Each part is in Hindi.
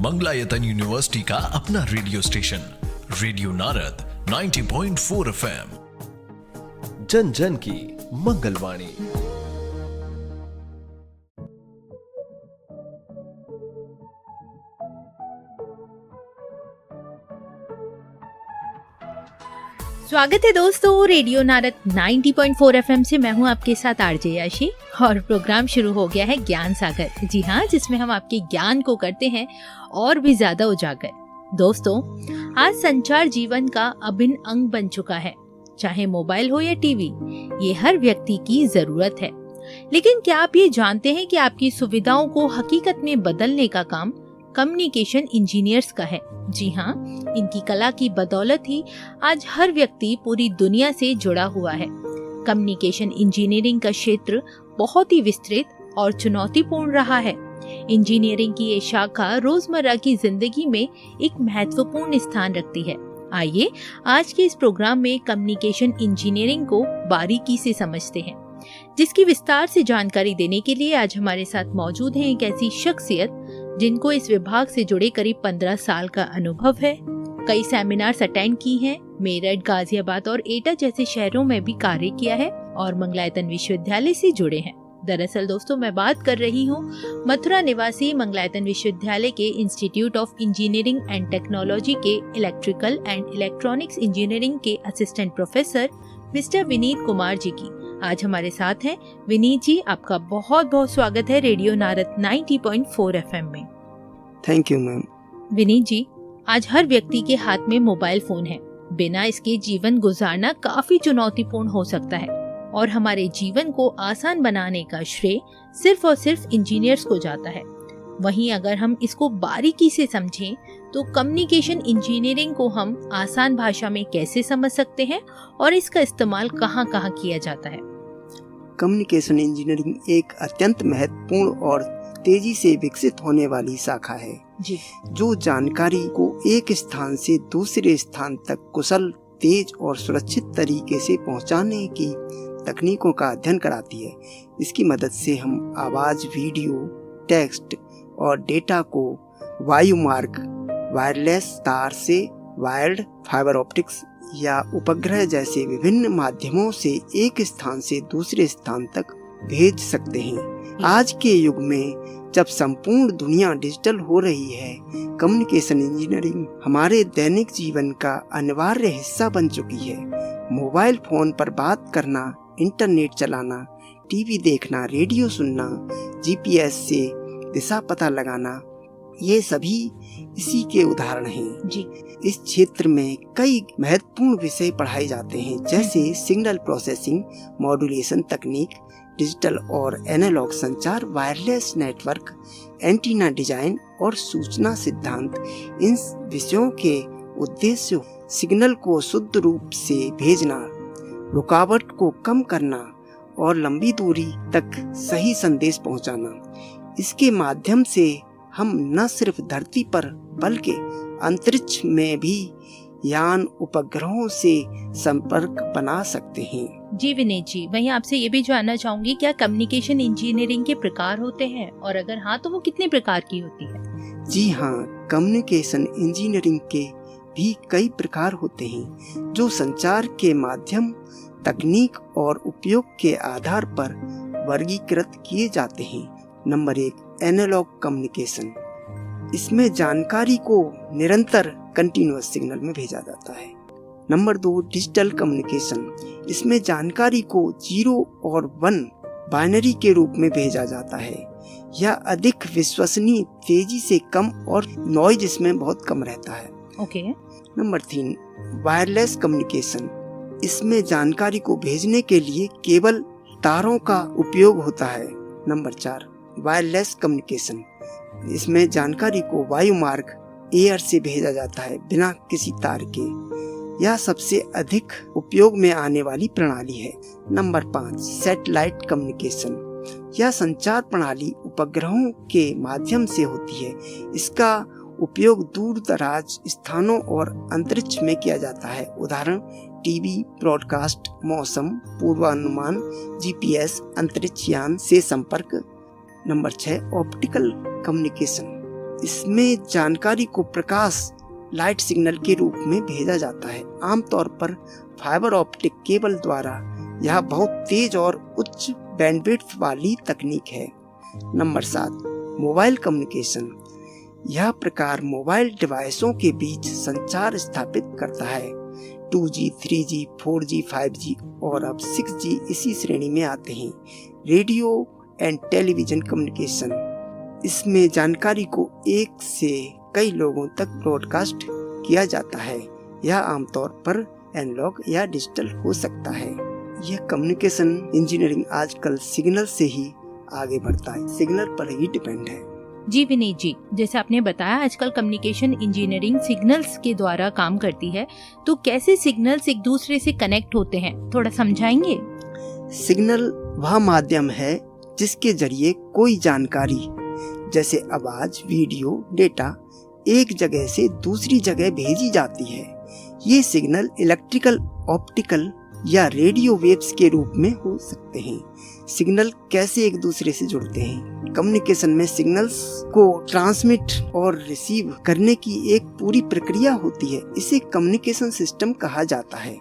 मंगलायतन यूनिवर्सिटी का अपना radio station radio Narad 90.4 FM, जन जन की मंगलवाणी। स्वागत है दोस्तों रेडियो नारद 90.4 FM से। मैं हूं आपके साथ आरजे याशी और प्रोग्राम शुरू हो गया है ज्ञान सागर। जी हाँ, जिसमें हम आपके ज्ञान को करते हैं और भी ज्यादा उजागर। दोस्तों, आज संचार जीवन का अभिन्न अंग बन चुका है। चाहे मोबाइल हो या टीवी, ये हर व्यक्ति की जरूरत है। लेकिन क्या आप ये जानते हैं कि आपकी सुविधाओं को हकीकत में बदलने का काम कम्युनिकेशन इंजीनियर्स का है। जी हाँ, इनकी कला की बदौलत ही आज हर व्यक्ति पूरी दुनिया से जुड़ा हुआ है। कम्युनिकेशन इंजीनियरिंग का क्षेत्र बहुत ही विस्तृत और चुनौतीपूर्ण रहा है। इंजीनियरिंग की ये शाखा रोजमर्रा की जिंदगी में एक महत्वपूर्ण स्थान रखती है। आइए आज के इस प्रोग्राम में कम्युनिकेशन इंजीनियरिंग को बारीकी से समझते हैं, जिसकी विस्तार से जानकारी देने के लिए आज हमारे साथ मौजूद हैं एक ऐसी शख्सियत जिनको इस विभाग से जुड़े करीब 15 साल का अनुभव है। कई सेमिनार्स अटेंड की हैं, मेरठ, गाजियाबाद और एटा जैसे शहरों में भी कार्य किया है और मंगलायतन विश्वविद्यालय से जुड़े हैं। दरअसल दोस्तों, मैं बात कर रही हूँ मथुरा निवासी मंगलायतन विश्वविद्यालय के institute of engineering and technology के इलेक्ट्रिकल एंड इलेक्ट्रॉनिक्स इंजीनियरिंग के assistant professor mister Vineet Kumar ji की। आज हमारे साथ हैं विनीत जी। आपका बहुत बहुत स्वागत है रेडियो नारद 90.4 FM में। Thank you ma'am. Vineet ji, आज हर व्यक्ति के हाथ में मोबाइल फोन है। बिना इसके जीवन गुजारना काफी चुनौतीपूर्ण हो सकता है और हमारे जीवन को आसान बनाने का श्रेय सिर्फ और सिर्फ इंजीनियर्स को जाता है। वहीं अगर हम इसको बारीकी से समझें तो कम्युनिकेशन इंजीनियरिंग को हम आसान भाषा में कैसे समझ सकते हैं और इसका इस्तेमाल कहाँ कहाँ किया जाता है? कम्युनिकेशन इंजीनियरिंग एक अत्यंत महत्वपूर्ण और तेजी से विकसित होने वाली शाखा है जी, जो जानकारी को एक स्थान से दूसरे स्थान तक कुशल, तेज और सुरक्षित तरीके से पहुंचाने की तकनीकों का अध्ययन कराती है। इसकी मदद से हम आवाज, वीडियो, टेक्स्ट और डेटा को वायु मार्ग, वायरलेस तार से वायर्ड, फाइबर ऑप्टिक्स या उपग्रह जैसे विभिन्न माध्यमों से एक स्थान से दूसरे स्थान तक भेज सकते हैं। आज के युग में जब संपूर्ण दुनिया डिजिटल हो रही है, कम्युनिकेशन इंजीनियरिंग हमारे दैनिक जीवन का अनिवार्य हिस्सा बन चुकी है। मोबाइल फोन पर बात करना, इंटरनेट चलाना, टीवी देखना, रेडियो सुनना, जीपीएस से दिशा पता लगाना, ये सभी इसी के उदाहरण हैं जी। इस क्षेत्र में कई महत्वपूर्ण विषय पढ़ाए जाते हैं, जैसे सिग्नल प्रोसेसिंग, मॉड्यूलेशन तकनीक, डिजिटल और एनालॉग संचार, वायरलेस नेटवर्क, एंटीना डिजाइन और सूचना सिद्धांत। इन विषयों के उद्देश्य सिग्नल को शुद्ध रूप से भेजना, रुकावट को कम करना और लंबी दूरी तक सही संदेश पहुंचाना। इसके माध्यम से हम न सिर्फ धरती पर बल्कि अंतरिक्ष में भी यान, उपग्रहों से संपर्क बना सकते हैं। जी विनीत जी, वहीं आपसे ये भी जानना चाहूंगी, क्या कम्युनिकेशन इंजीनियरिंग के प्रकार होते हैं और अगर हाँ तो वो कितने प्रकार की होती है? जी हाँ, कम्युनिकेशन इंजीनियरिंग के भी कई प्रकार होते हैं जो संचार के माध्यम, तकनीक और उपयोग के आधार पर वर्गीकृत किए जाते हैं। Number 1, analog communication. इसमें जानकारी को निरंतर कंटीन्यूअस सिग्नल में भेजा जाता है। Number 2, digital communication. इसमें जानकारी को 0 और 1 बाइनरी के रूप में भेजा जाता है। यह अधिक विश्वसनीय, तेजी से कम और नॉइज इसमें बहुत कम रहता है। ओके। Number 3, wireless communication. इसमें जानकारी को भेजने के लिए केवल तारों का उपयोग होता है। Number 4, wireless communication. इसमें जानकारी को वायु मार्ग, एयर से भेजा जाता है बिना किसी तार के। यह सबसे अधिक उपयोग में आने वाली प्रणाली है। Number 5, satellite communication. यह संचार प्रणाली उपग्रहों के माध्यम से होती है। इसका उपयोग दूर दराज स्थानों और अंतरिक्ष में किया जाता है। उदाहरण टीवी ब्रॉडकास्ट, मौसम पूर्वानुमान, जीपीएस, अंतरिक्ष यान से संपर्क। Number 6, optical communication. इसमें जानकारी को प्रकाश लाइट सिग्नल के रूप में भेजा जाता है। आमतौर पर फाइबर ऑप्टिक केबल द्वारा यह बहुत तेज और उच्च बैंडविड्थ वाली तकनीक है। Number 7, mobile communication. यह प्रकार मोबाइल डिवाइसों के बीच संचार स्थापित करता है। 2G, 3G, 4G, 5G और अब 6G इसी श्रेणी में आते हैं। रेडियो एंड टेलीविजन कम्युनिकेशन, इसमें जानकारी को एक से कई लोगों तक ब्रॉडकास्ट किया जाता है। यह आमतौर पर एनालॉग या डिजिटल हो सकता है। यह कम्युनिकेशन इंजीनियरिंग आजकल सिग्नल से ही आगे बढ़ता है, सिग्नल पर ही डिपेंड है। जी विनीत जी, जैसे आपने बताया आजकल कम्युनिकेशन इंजीनियरिंग सिग्नल्स के द्वारा काम करती है, तो कैसे सिग्नल्स एक दूसरे से कनेक्ट होते हैं, थोड़ा समझाएंगे? सिग्नल वह माध्यम है जिसके जरिए कोई जानकारी जैसे आवाज, वीडियो, डेटा एक जगह से दूसरी जगह भेजी जाती है। ये सिग्नल इलेक्ट्रिकल, ऑप्टिकल या रेडियो वेव्स के रूप में हो सकते हैं। सिग्नल कैसे एक दूसरे से जुड़ते हैं? कम्युनिकेशन में सिग्नल्स को ट्रांसमिट और रिसीव करने की एक पूरी प्रक्रिया होती है। इसे कम्युनिकेशन सिस्टम कहा जाता है।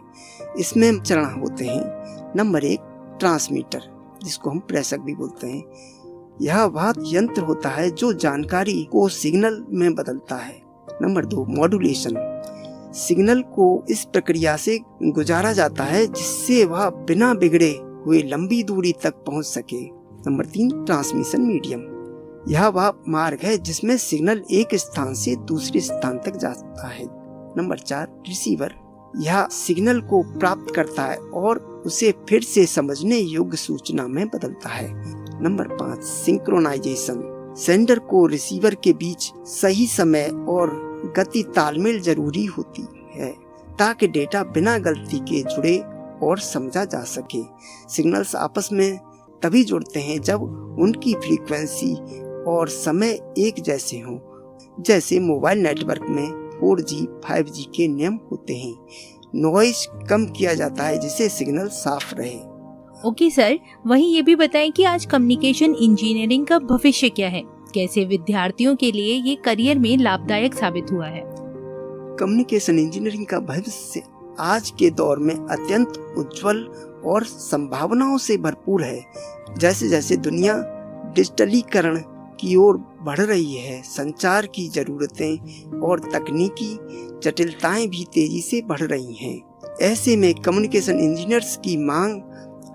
इसमें चरण होते हैं। नंबर 1, ट्रांसमीटर, जिसको हम प्रेषक भी बोलते हैं। यह वह यंत्र होता है जो जानकारी को सिग्नल में बदलता है। Number 2, modulation. सिग्नल को इस प्रक्रिया से गुजारा जाता है जिससे वह बिना बिगड़े हुए लंबी दूरी तक पहुंच सके। Number 3, transmission medium. यह वह मार्ग है जिसमें सिग्नल एक स्थान से दूसरे स्थान तक जाता है। Number 4, receiver. यह सिग्नल को प्राप्त करता है और उसे फिर से समझने योग्य सूचना में बदलता है। Number 5, synchronization. सेंडर को रिसीवर के बीच सही समय और गति तालमेल जरूरी होती है ताकि डेटा बिना गलती के जुड़े और समझा जा सके। सिग्नल्स आपस में तभी जुड़ते हैं जब उनकी फ्रीक्वेंसी और समय एक जैसे हों। जैसे मोबाइल नेटवर्क में 4G, 5G के नियम होते हैं। नॉइज कम किया जाता है जिससे सिग्नल साफ रहे। ओके सर, वहीं ये भी बताएं कि आज कम्युनिकेशन इंजीनियरिंग का भविष्य क्या है, कैसे विद्यार्थियों के लिए ये करियर में लाभदायक साबित हुआ है? कम्युनिकेशन इंजीनियरिंग का भविष्य आज के दौर में अत्यंत उज्जवल और संभावनाओं से भरपूर है। जैसे जैसे दुनिया डिजिटलीकरण की ओर बढ़ रही है, संचार की जरूरतें और तकनीकी जटिलताएं भी तेजी से बढ़ रही हैं। ऐसे में कम्युनिकेशन इंजीनियर्स की मांग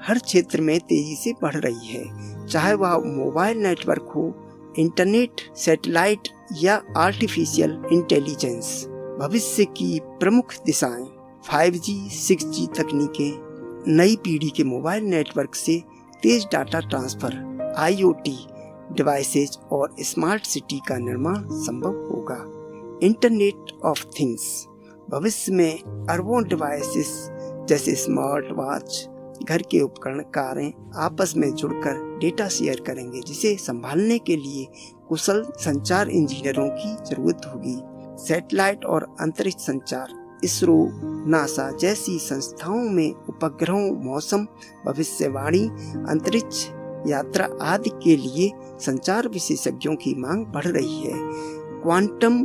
हर क्षेत्र में तेजी से बढ़ रही है, चाहे वह मोबाइल नेटवर्क हो, इंटरनेट, सैटेलाइट या आर्टिफिशियल इंटेलिजेंस। भविष्य की प्रमुख दिशाएं 5G, 6G तकनीकें, नई पीढ़ी के मोबाइल नेटवर्क से तेज डाटा ट्रांसफर, IoT डिवाइसेज और स्मार्ट सिटी का निर्माण संभव होगा। Internet of things. भविष्य में अरबों डिवाइसेस जैसे स्मार्ट वॉच, घर के उपकरण, कारें आपस में जुड़कर डेटा शेयर करेंगे, जिसे संभालने के लिए कुशल संचार इंजीनियरों की जरूरत होगी। सैटेलाइट और अंतरिक्ष संचार, इसरो, नासा जैसी संस्थाओं में उपग्रहों, मौसम भविष्यवाणी, अंतरिक्ष यात्रा आदि के लिए संचार विशेषज्ञों की मांग बढ़ रही है। क्वांटम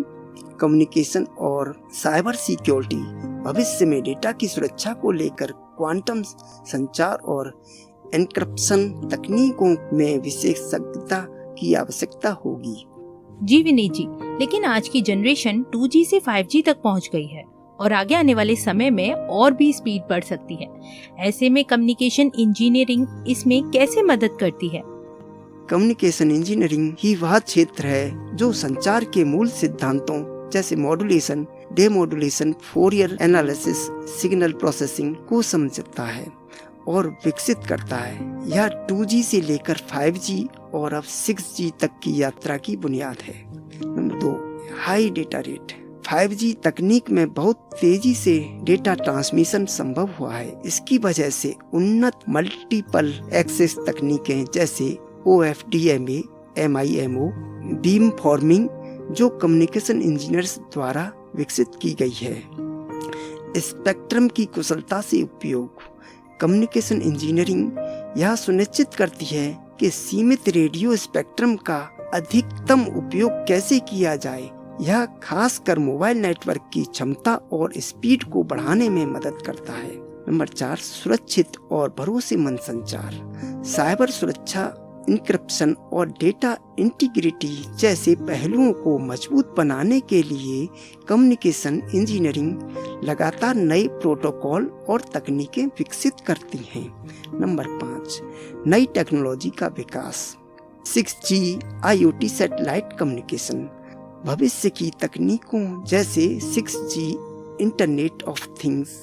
कम्युनिकेशन और साइबर सिक्योरिटी। भविष्य में डेटा की सुरक्षा को लेकर क्वांटम संचार और एन्क्रिप्शन तकनीकों में विशेषज्ञता की आवश्यकता होगी। जी विनीत जी, लेकिन आज की जनरेशन 2G से 5G तक पहुंच गई है और आगे आने वाले समय में और भी स्पीड बढ़ सकती है। ऐसे में कम्युनिकेशन इंजीनियरिंग इसमें कैसे मदद करती है? कम्युनिकेशन इंजीनियरिंग ही वह क्षेत्र है जो संचार के मूल सिद्धांतों जैसे modulation, demodulation, Fourier analysis, signal processing को समझता है और विकसित करता है। यह 2G से लेकर 5G और अब 6G तक की यात्रा की बुनियाद है। Number 2, high data rate. 5G तकनीक में बहुत तेजी से डेटा ट्रांसमिशन संभव हुआ है। इसकी वजह से उन्नत मल्टीपल एक्सेस तकनीकें जैसे OFDMA, MIMO, बीम फॉर्मिंग जो कम्युनिकेशन इंजीनियर्स द्वारा विकसित की गई है। स्पेक्ट्रम की कुशलता से उपयोग। कम्युनिकेशन इंजीनियरिंग यह सुनिश्चित करती है कि सीमित रेडियो स्पेक्ट्रम का अधिकतम उपयोग कैसे किया जाए, यह खासकर मोबाइल नेटवर्क की क्षमता और स्पीड को बढ़ाने में मदद करता है। नंबर 4, सुरक्षित और भरोसेमंद संचार। साइबर सुरक्षा, इंक्रिप्शन और डेटा इंटीग्रिटी जैसे पहलुओं को मजबूत बनाने के लिए कम्युनिकेशन इंजीनियरिंग लगातार नए प्रोटोकॉल और तकनीकें विकसित करती हैं। नंबर 5, नई टेक्नोलॉजी का विकास। 6G, IoT satellite communication. भविष्य की तकनीकों जैसे 6G, internet of things,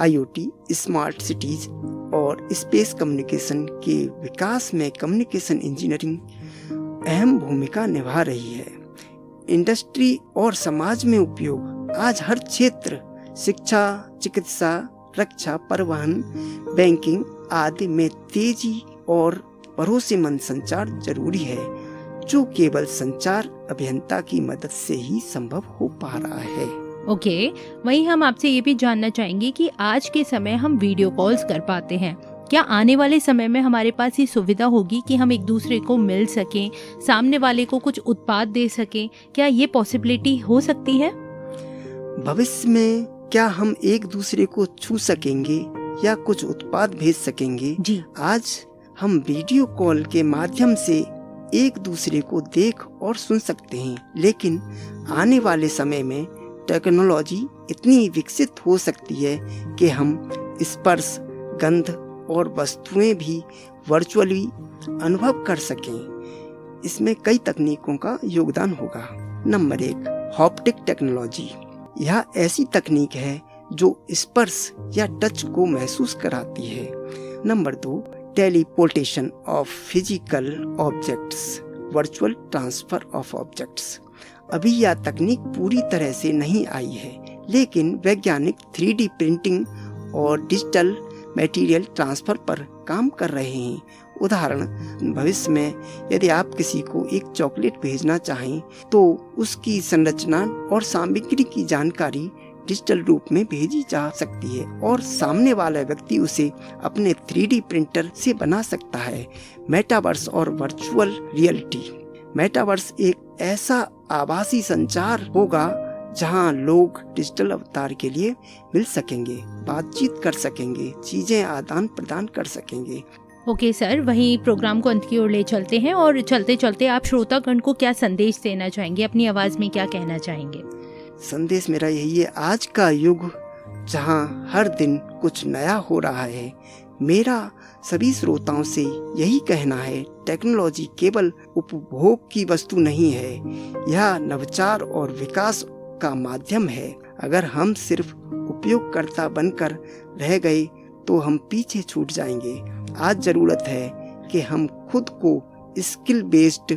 IoT, smart cities और स्पेस कम्युनिकेशन के विकास में कम्युनिकेशन इंजीनियरिंग अहम भूमिका निभा रही है। इंडस्ट्री और समाज में उपयोग। आज हर क्षेत्र, शिक्षा, चिकित्सा, रक्षा, परिवहन, बैंकिंग आदि में तेजी और भरोसेमंद संचार जरूरी है, जो केवल संचार अभियंता की मदद से ही संभव हो पा रहा है। ओके, वहीं हम आपसे ये भी जानना चाहेंगे कि आज के समय हम वीडियो कॉल्स कर पाते हैं, क्या आने वाले समय में हमारे पास ये सुविधा होगी कि हम एक दूसरे को मिल सकें, सामने वाले को कुछ उत्पाद दे सकें? क्या ये पॉसिबिलिटी हो सकती है? भविष्य में क्या हम एक दूसरे को छू सकेंगे या कुछ उत्पाद भेज सकेंगे? जी, आज हम वीडियो कॉल के माध्यम से एक दूसरे को देख और सुन सकते हैं, लेकिन आने वाले समय में टेक्नोलॉजी इतनी विकसित हो सकती है कि हम स्पर्श, गंध और वस्तुएं भी वर्चुअली अनुभव कर सकें। इसमें कई तकनीकों का योगदान होगा। Number 1, haptic technology. यह ऐसी तकनीक है जो स्पर्श या टच को महसूस कराती है। Number 2, teleportation of physical objects, virtual transfer of objects. अभी यह तकनीक पूरी तरह से नहीं आई है, लेकिन वैज्ञानिक 3D प्रिंटिंग और डिजिटल मटेरियल ट्रांसफर पर काम कर रहे हैं। उदाहरण, भविष्य में यदि आप किसी को एक चॉकलेट भेजना चाहें तो उसकी संरचना और सामग्री की जानकारी डिजिटल रूप में भेजी जा सकती है और सामने वाला व्यक्ति उसे अपने 3D प्रिंटर से बना सकता है। मेटावर्स और वर्चुअल रियलिटी। मेटावर्स एक ऐसा आभासी संचार होगा जहां लोग डिजिटल अवतार के लिए मिल सकेंगे, बातचीत कर सकेंगे, चीजें आदान प्रदान कर सकेंगे। ओके सर, वहीं प्रोग्राम को अंत की ओर ले चलते हैं और चलते चलते आप श्रोतागण को क्या संदेश देना चाहेंगे, अपनी आवाज में क्या कहना चाहेंगे? संदेश मेरा यही है, आज का युग जहां हर दिन कुछ नया हो रहा है, मेरा सभी श्रोताओं से यही कहना है, टेक्नोलॉजी केवल उपभोग की वस्तु नहीं है, यह नवाचार और विकास का माध्यम है। अगर हम सिर्फ उपयोगकर्ता बनकर रह गए तो हम पीछे छूट जाएंगे। आज जरूरत है कि हम खुद को स्किल बेस्ड,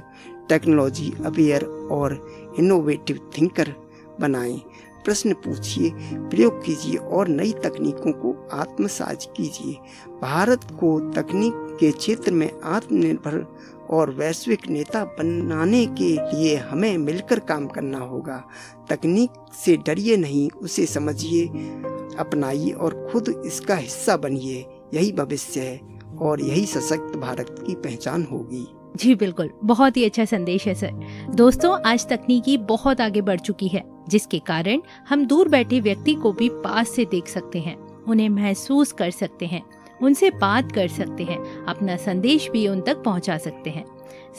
टेक्नोलॉजी अवेयर और इनोवेटिव थिंकर बनाएं। प्रश्न पूछिए, प्रयोग कीजिए और नई तकनीकों को आत्मसात कीजिए। भारत को तकनीक के क्षेत्र में आत्मनिर्भर और वैश्विक नेता बनाने के लिए हमें मिलकर काम करना होगा। तकनीक से डरिए नहीं, उसे समझिए, अपनाइए और खुद इसका हिस्सा बनिए। यही भविष्य है और यही सशक्त भारत की पहचान होगी। जी बिल्कुल, बहुत ही अच्छा संदेश है सर। दोस्तों, आज तकनीकी बहुत आगे बढ़ चुकी है, जिसके कारण हम दूर बैठे व्यक्ति को भी पास से देख सकते हैं, उन्हें महसूस कर सकते हैं, उनसे बात कर सकते हैं, अपना संदेश भी उन तक पहुंचा सकते हैं।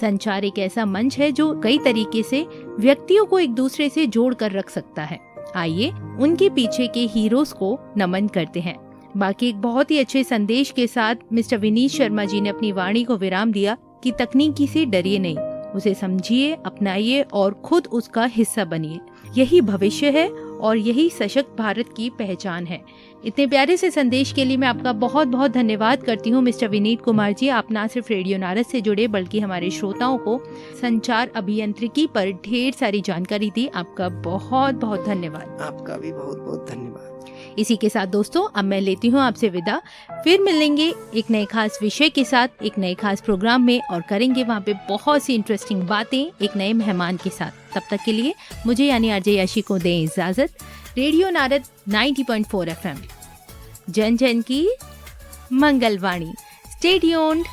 संचार एक ऐसा मंच है जो कई तरीके से व्यक्तियों को एक दूसरे से जोड़ कर रख सकता है। आइए उनके पीछे के हीरोज को नमन करते हैं। बाकी एक बहुत ही अच्छे संदेश के साथ मिस्टर विनीत शर्मा जी ने अपनी वाणी को विराम दिया कि तकनीकी से डरिए नहीं, उसे समझिए, अपनाइए और खुद उसका हिस्सा बनिए। यही भविष्य है और यही सशक्त भारत की पहचान है। इतने प्यारे से संदेश के लिए मैं आपका बहुत बहुत धन्यवाद करती हूँ मिस्टर विनीत कुमार जी। आप न सिर्फ रेडियो नारद से जुड़े बल्कि हमारे श्रोताओं को संचार अभियांत्रिकी पर ढेर सारी जानकारी दी। आपका बहुत बहुत धन्यवाद। आपका भी बहुत बहुत धन्यवाद। इसी के साथ दोस्तों, अब मैं लेती हूँ आपसे विदा। फिर मिलेंगे एक नए खास विषय के साथ, एक नए खास प्रोग्राम में, और करेंगे वहाँ पे बहुत सी इंटरेस्टिंग बातें एक नए मेहमान के साथ। तब तक के लिए मुझे यानी आरजे याशी को दें इजाजत। रेडियो नारद 90.4 FM, जन जन की मंगलवाणी। Stay tuned.